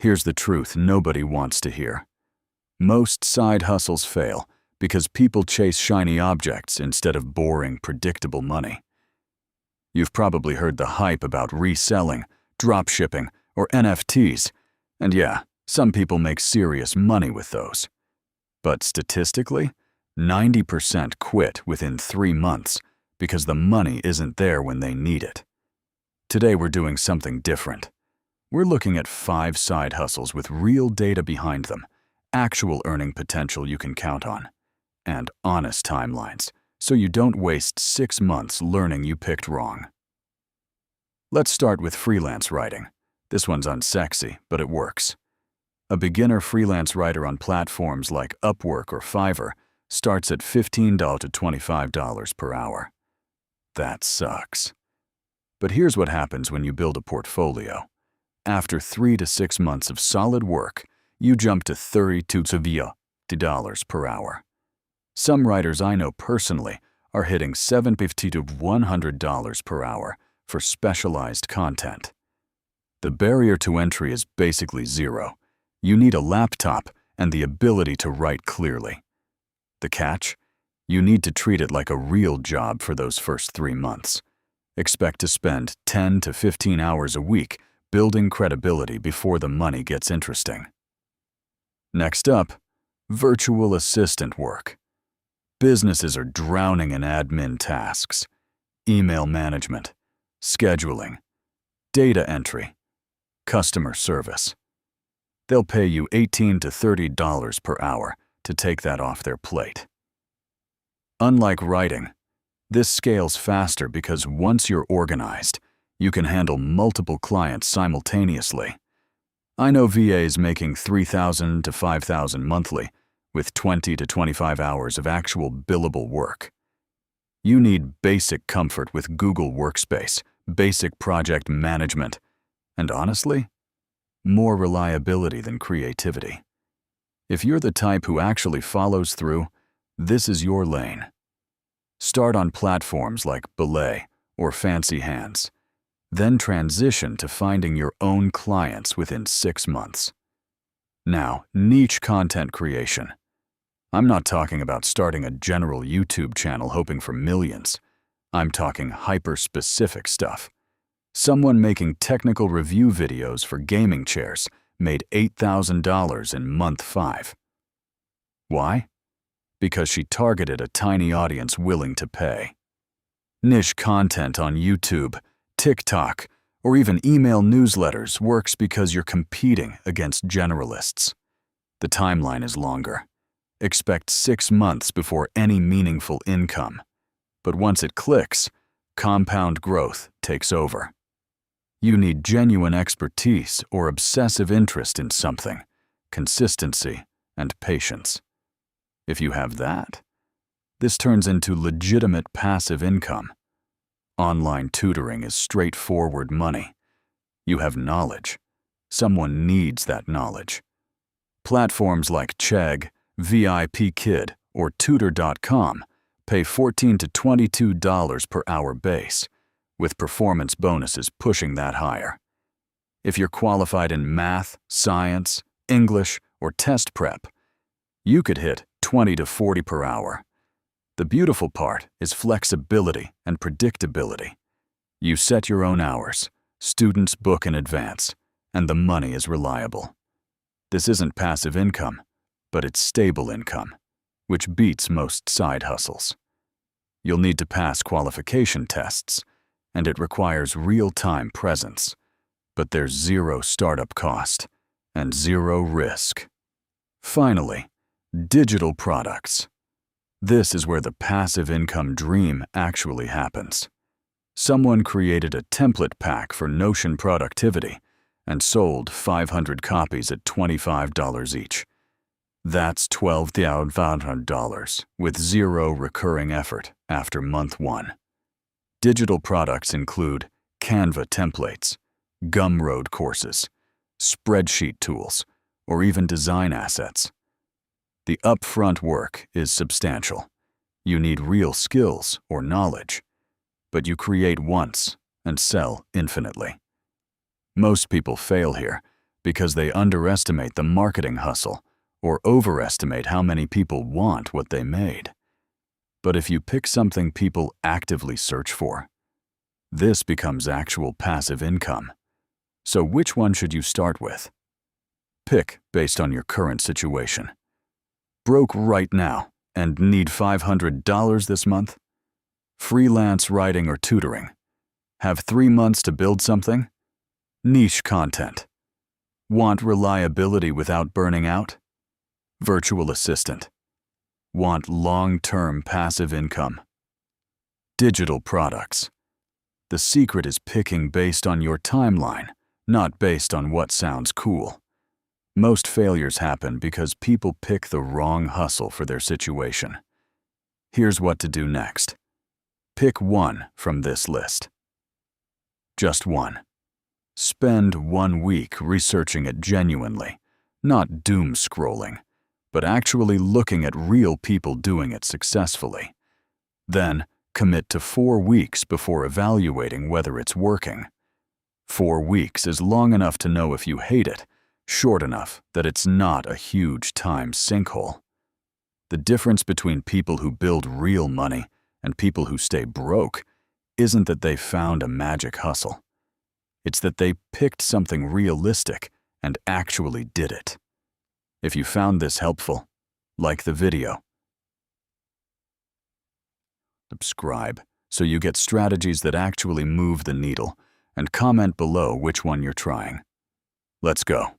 Here's the truth nobody wants to hear. Most side hustles fail because people chase shiny objects instead of boring, predictable money. You've probably heard the hype about reselling, dropshipping, or NFTs, and yeah, some people make serious money with those. But statistically, 90% quit within 3 months because the money isn't there when they need it. Today we're doing something different. We're looking at 5 side hustles with real data behind them, actual earning potential you can count on, and honest timelines, so you don't waste 6 months learning you picked wrong. Let's start with freelance writing. This one's unsexy, but it works. A beginner freelance writer on platforms like Upwork or Fiverr starts at $15 to $25 per hour. That sucks. But here's what happens when you build a portfolio. After 3 to 6 months of solid work, you jump to $32 to $50 per hour. Some writers I know personally are hitting $750 to $100 per hour for specialized content. The barrier to entry is basically zero. You need a laptop and the ability to write clearly. The catch? You need to treat it like a real job for those first 3 months. Expect to spend 10 to 15 hours a week building credibility before the money gets interesting. Next up, virtual assistant work. Businesses are drowning in admin tasks, email management, scheduling, data entry, customer service. They'll pay you $18 to $30 per hour to take that off their plate. Unlike writing, this scales faster because once you're organized, you can handle multiple clients simultaneously. I know VAs making $3,000 to $5,000 monthly with 20 to 25 hours of actual billable work. You need basic comfort with Google Workspace, basic project management, and honestly, more reliability than creativity. If you're the type who actually follows through, this is your lane. Start on platforms like Belay or Fancy Hands, then transition to finding your own clients within 6 months. Now, niche content creation. I'm not talking about starting a general YouTube channel hoping for millions. I'm talking hyper-specific stuff. Someone making technical review videos for gaming chairs made $8,000 in month 5. Why? Because she targeted a tiny audience willing to pay. Niche content on YouTube, TikTok, or even email newsletters works because you're competing against generalists. The timeline is longer. Expect 6 months before any meaningful income. But once it clicks, compound growth takes over. You need genuine expertise or obsessive interest in something, consistency, and patience. If you have that, this turns into legitimate passive income. Online tutoring is straightforward money. You have knowledge. Someone needs that knowledge. Platforms like Chegg, VIP Kid, or Tutor.com pay $14 to $22 per hour base, with performance bonuses pushing that higher. If you're qualified in math, science, English, or test prep, you could hit $20 to $40 per hour. The beautiful part is flexibility and predictability. You set your own hours, students book in advance, and the money is reliable. This isn't passive income, but it's stable income, which beats most side hustles. You'll need to pass qualification tests, and it requires real-time presence, but there's zero startup cost and zero risk. Finally, digital products. This is where the passive income dream actually happens. Someone created a template pack for Notion productivity and sold 500 copies at $25 each. That's $12,500 with zero recurring effort after month 1. Digital products include Canva templates, Gumroad courses, spreadsheet tools, or even design assets. The upfront work is substantial. You need real skills or knowledge, but you create once and sell infinitely. Most people fail here because they underestimate the marketing hustle or overestimate how many people want what they made. But if you pick something people actively search for, this becomes actual passive income. So which one should you start with? Pick based on your current situation. Broke right now and need $500 this month? Freelance writing or tutoring? Have 3 months to build something? Niche content. Want reliability without burning out? Virtual assistant. Want long-term passive income? Digital products. The secret is picking based on your timeline, not based on what sounds cool. Most failures happen because people pick the wrong hustle for their situation. Here's what to do next. Pick one from this list. Just one. Spend 1 week researching it genuinely, not doom scrolling, but actually looking at real people doing it successfully. Then, commit to 4 weeks before evaluating whether it's working. 4 weeks is long enough to know if you hate it, short enough that it's not a huge time sinkhole. The difference between people who build real money and people who stay broke isn't that they found a magic hustle. It's that they picked something realistic and actually did it. If you found this helpful, like the video. Subscribe so you get strategies that actually move the needle, and comment below which one you're trying. Let's go.